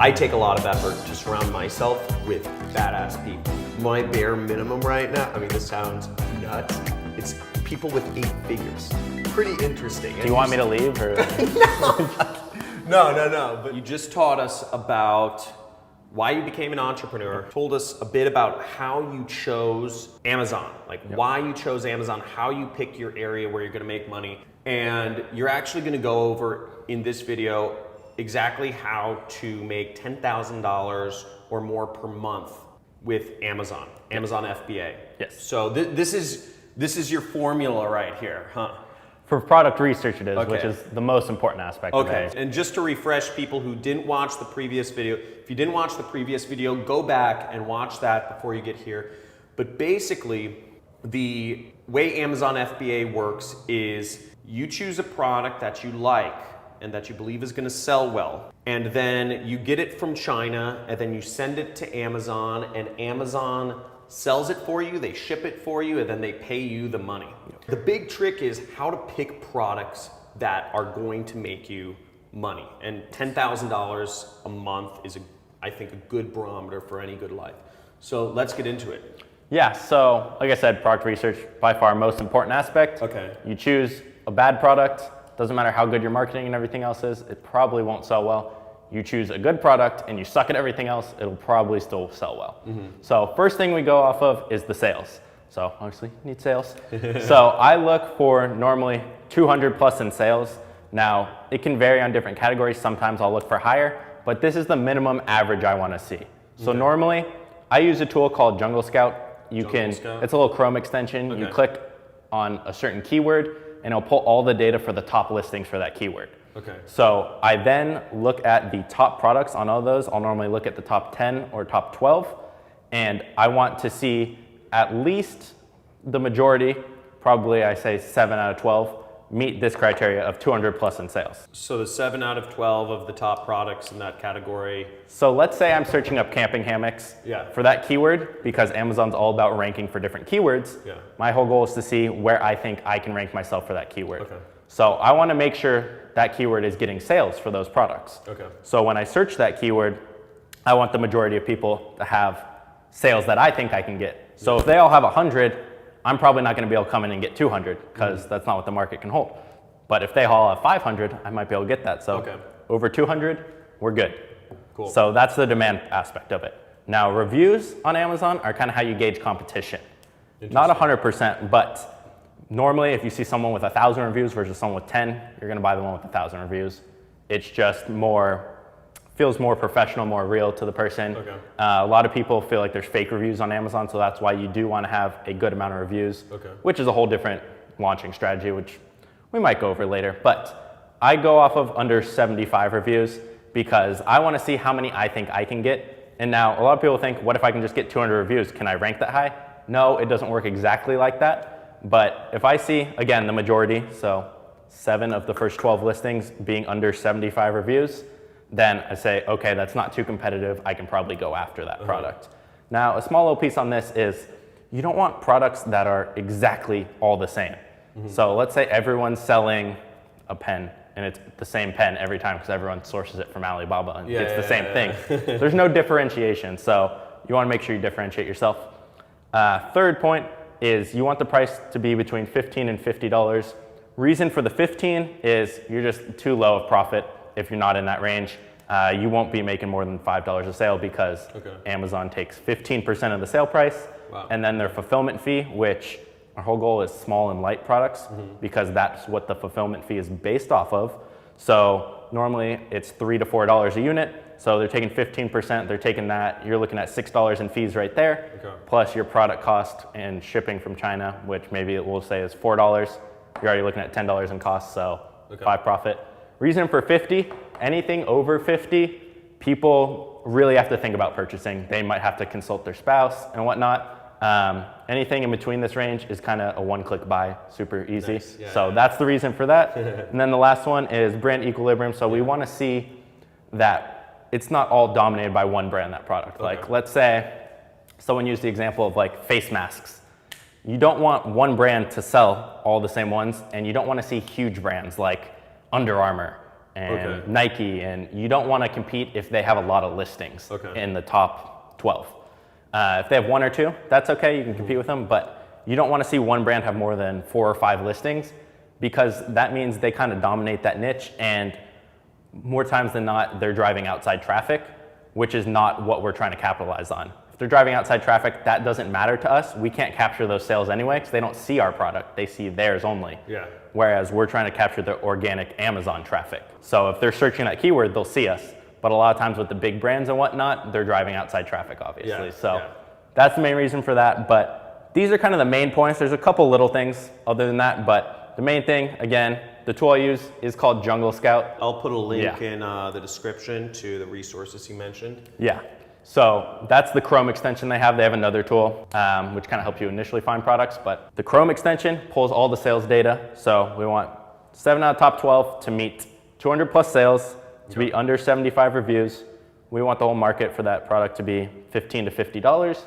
I take a lot of effort to surround myself with badass people. My bare minimum right now, I mean, this sounds nuts. It's people with 8 figures. Pretty interesting. Do you want me to leave or? No. But you just taught us about why you became an entrepreneur, told us a bit about how you chose Amazon, like why you chose Amazon, how you pick your area where you're gonna make money. And you're actually gonna go over in this video exactly how to make $10,000 or more per month with Amazon FBA. Yes. So this is your formula right here, huh? For product research it is, Okay. which is the most important aspect of it. And just to refresh people who didn't watch the previous video, if you didn't watch the previous video, go back and watch that before you get here. But basically, the way Amazon FBA works is you choose a product that you like and that you believe is gonna sell well. And then you get it from China and then you send it to Amazon and Amazon sells it for you, they ship it for you, and then they pay you the money. The big trick is how to pick products that are going to make you money. And $10,000 a month is, I think, a good barometer for any good life. So let's get into it. Yeah, so like I said, product research, by far most important aspect. Okay. You choose a bad product, doesn't matter how good your marketing and everything else is, it probably won't sell well. You choose a good product and you suck at everything else, it'll probably still sell well. So first thing we go off of is the sales. So obviously you need sales. So I look for normally 200 plus in sales. Now it can vary on different categories. Sometimes I'll look for higher, but this is the minimum average I want to see. So normally I use a tool called Jungle Scout. It's a little Chrome extension. You click on a certain keyword and it'll pull all the data for the top listings for that keyword. Okay. So I then look at the top products on all those. I'll normally look at the top 10 or top 12, and I want to see at least the majority, probably I say 7 out of 12, meet this criteria of 200 plus in sales. So the 7 out of 12 of the top products in that category. So let's say I'm searching up camping hammocks for that keyword, because Amazon's all about ranking for different keywords. My whole goal is to see where I think I can rank myself for that keyword. So I want to make sure that keyword is getting sales for those products. So when I search that keyword, I want the majority of people to have sales that I think I can get. So if they all have 100, I'm probably not going to be able to come in and get 200 because that's not what the market can hold. But if they all have 500, I might be able to get that. So over 200, we're good. Cool. So that's the demand aspect of it. Now reviews on Amazon are kind of how you gauge competition. Not 100%, but normally, if you see someone with 1,000 reviews versus someone with 10, you're gonna buy the one with 1,000 reviews. It's just feels more professional, more real to the person. A lot of people feel like there's fake reviews on Amazon, so that's why you do wanna have a good amount of reviews, which is a whole different launching strategy, which we might go over later. But I go off of under 75 reviews because I wanna see how many I think I can get. And now a lot of people think, what if I can just get 200 reviews? Can I rank that high? No, it doesn't work exactly like that. But if I see, again, the majority, so 7 of the first 12 listings being under 75 reviews, then I say, okay, that's not too competitive. I can probably go after that product. Now, a small little piece on this is you don't want products that are exactly all the same. So let's say everyone's selling a pen and it's the same pen every time because everyone sources it from Alibaba and it's the same thing. There's no differentiation. So you want to make sure you differentiate yourself. Third point is you want the price to be between $15 and $50. Reason for the 15 is you're just too low of profit if you're not in that range. You won't be making more than $5 a sale because Amazon takes 15% of the sale price and then their fulfillment fee, which our whole goal is small and light products because that's what the fulfillment fee is based off of. So normally it's $3 to $4 a unit. So they're taking 15%, they're taking that, you're looking at $6 in fees right there, plus your product cost and shipping from China, which maybe it will say is $4. You're already looking at $10 in cost, so 5 profit. Reason for 50, anything over 50, people really have to think about purchasing. They might have to consult their spouse and whatnot. Anything in between this range is kind of a one-click buy, super easy. So that's the reason for that. And then the last one is brand equilibrium. So we want to see that it's not all dominated by one brand, that product. Like let's say someone used the example of like face masks. You don't want one brand to sell all the same ones, and you don't want to see huge brands like Under Armour and Nike, and you don't want to compete if they have a lot of listings in the top 12. If they have one or two, that's okay, you can compete with them, but you don't want to see one brand have more than 4 or 5 listings, because that means they kind of dominate that niche, and more times than not, they're driving outside traffic, which is not what we're trying to capitalize on. If they're driving outside traffic, that doesn't matter to us. We can't capture those sales anyway, because they don't see our product, they see theirs only. Whereas we're trying to capture the organic Amazon traffic. So if they're searching that keyword, they'll see us. But a lot of times with the big brands and whatnot, they're driving outside traffic, obviously. That's the main reason for that. But these are kind of the main points. There's a couple little things other than that, but the main thing, again, the tool I use is called Jungle Scout. I'll put a link in the description to the resources you mentioned. So that's the Chrome extension they have. They have another tool, which kind of helps you initially find products, but the Chrome extension pulls all the sales data. So we want 7 out of top 12 to meet 200 plus sales, to be under 75 reviews. We want the whole market for that product to be $15 to $50.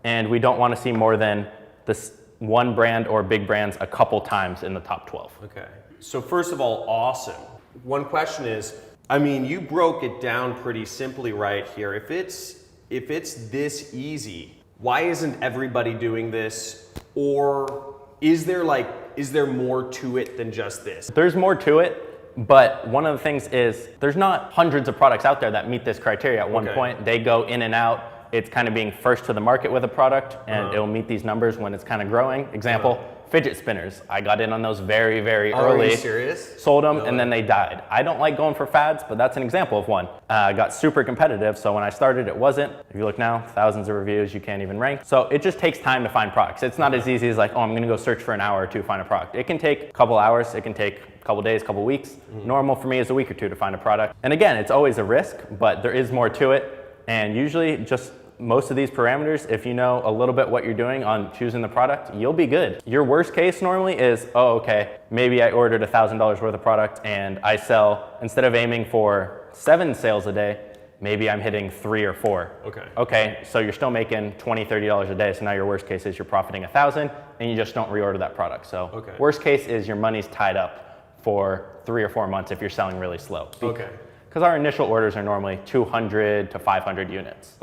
And we don't want to see more than this one brand or big brands a couple times in the top 12. Okay. So first of all, awesome. One question is, I mean, you broke it down pretty simply right here. If it's this easy, why isn't everybody doing this? Or is there more to it than just this? There's more to it. But one of the things is there's not hundreds of products out there that meet this criteria at one point. They go in and out. It's kind of being first to the market with a product, and it'll meet these numbers when it's kind of growing. Example, fidget spinners. I got in on those very, very early. Are you serious? Sold them, and then they died. I don't like going for fads, but that's an example of one. Got super competitive, so when I started, it wasn't. If you look now, thousands of reviews, you can't even rank. So it just takes time to find products. It's not as easy as like, oh, I'm gonna go search for an hour or two to find a product. It can take a couple hours, it can take a couple days, couple weeks. Normal for me is a week or two to find a product. And again, it's always a risk, but there is more to it. And usually just most of these parameters, if you know a little bit what you're doing on choosing the product, you'll be good. Your worst case normally is, oh, okay, maybe I ordered $1,000 worth of product and I sell, instead of aiming for 7 sales a day, maybe I'm hitting 3 or 4. Okay, so you're still making $20, $30 a day. So now your worst case is you're profiting 1,000 and you just don't reorder that product. So worst case is your money's tied up for 3 or 4 months if you're selling really slow. Because our initial orders are normally 200 to 500 units.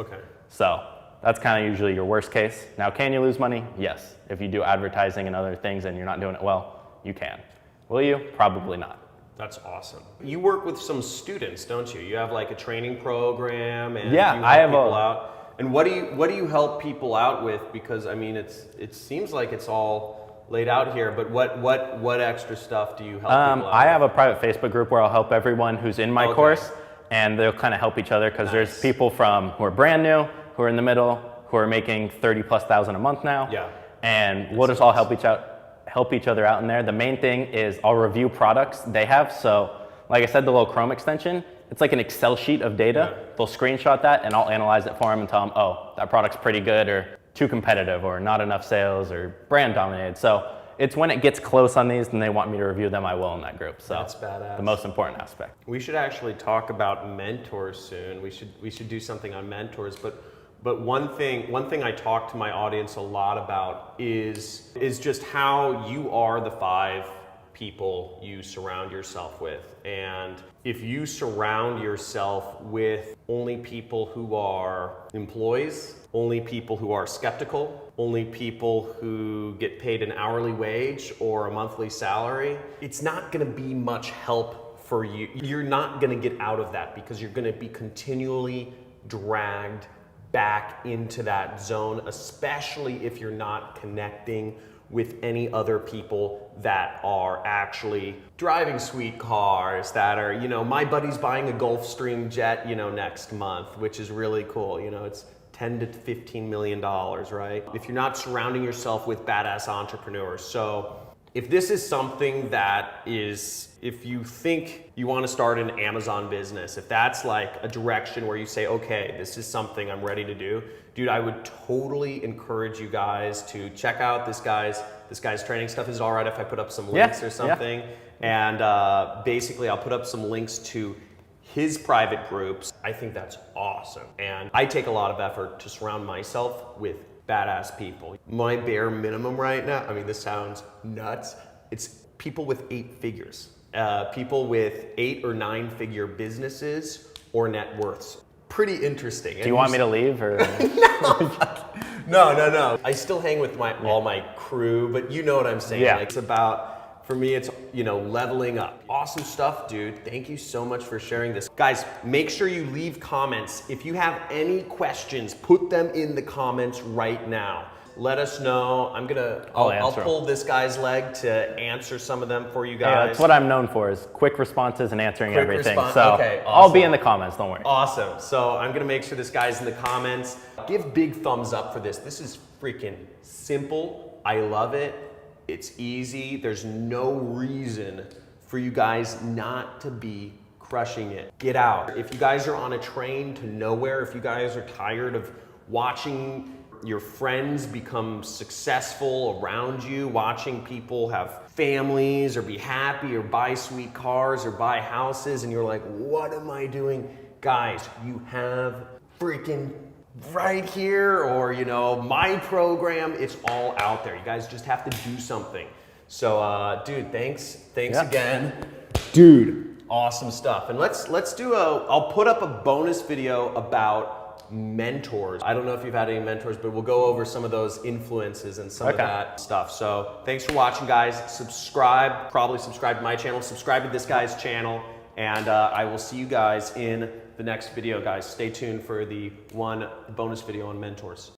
So that's kind of usually your worst case. Now, can you lose money? Yes. If you do advertising and other things and you're not doing it well, you can. Will you? Probably not. That's awesome. You work with some students, don't you? You have like a training program, and I have people out. And what do you help people out with? Because I mean, it seems like it's all laid out here, but what extra stuff do you help people out I have a private Facebook group where I'll help everyone who's in my course, and they'll kind of help each other, because there's people who are brand new, who are in the middle, who are making 30+ thousand a month now. And we'll just all help each other out in there. The main thing is I'll review products they have. So like I said, the little Chrome extension, it's like an Excel sheet of data. They'll screenshot that and I'll analyze it for them and tell them, oh, that product's pretty good, or too competitive, or not enough sales, or brand dominated. So it's when it gets close on these and they want me to review them, I will in that group. So that's badass. The most important aspect. We should actually talk about mentors soon. We should do something on mentors, but one thing I talk to my audience a lot about is just how you are the 5 people you surround yourself with. And if you surround yourself with only people who are employees, only people who are skeptical, only people who get paid an hourly wage or a monthly salary, it's not gonna be much help for you. You're not gonna get out of that, because you're gonna be continually dragged back into that zone, especially if you're not connecting with any other people that are actually driving sweet cars, that are, my buddy's buying a Gulfstream jet, next month, which is really cool. It's 10 to 15 million dollars, right? If you're not surrounding yourself with badass entrepreneurs. So if this is something that is, if you think you want to start an Amazon business, if that's like a direction where you say, okay, this is something I'm ready to do, dude, I would totally encourage you guys to check out this guy's training stuff. Is it all right if I put up some links or something? And basically I'll put up some links to his private groups. I think that's awesome. And I take a lot of effort to surround myself with badass people. My bare minimum right now, I mean, this sounds nuts, it's people with 8 figures. people with 8 or 9 figure businesses or net worths. Pretty interesting. Do you want me to leave or? No. I still hang with all my crew, but you know what I'm saying. Yeah. Like, it's about, for me, it's, you know, leveling up. Awesome stuff, dude. Thank you so much for sharing this. Guys, make sure you leave comments. If you have any questions, put them in the comments right now. Let us know. I'll pull this guy's leg to answer some of them for you guys. Yeah, that's what I'm known for, is quick responses and answering everything. response. So Okay, awesome. I'll be in the comments, don't worry. Awesome. So I'm gonna make sure this guy's in the comments. Give big thumbs up for this. This is freaking simple. I love it. It's easy. There's no reason for you guys not to be crushing it. Get out. If you guys are on a train to nowhere, if you guys are tired of watching your friends become successful around you, watching people have families or be happy or buy sweet cars or buy houses, and you're like, what am I doing? Guys, you have freaking right here, or you know, my program, it's all out there. You guys just have to do something. So dude, thanks again. Dude, awesome stuff. And let's do I'll put up a bonus video about mentors. I don't know if you've had any mentors, but we'll go over some of those influences and some of that stuff. So thanks for watching, guys. Subscribe, probably subscribe to my channel, subscribe to this guy's channel, and I will see you guys in the next video, guys. Stay tuned for the one bonus video on mentors.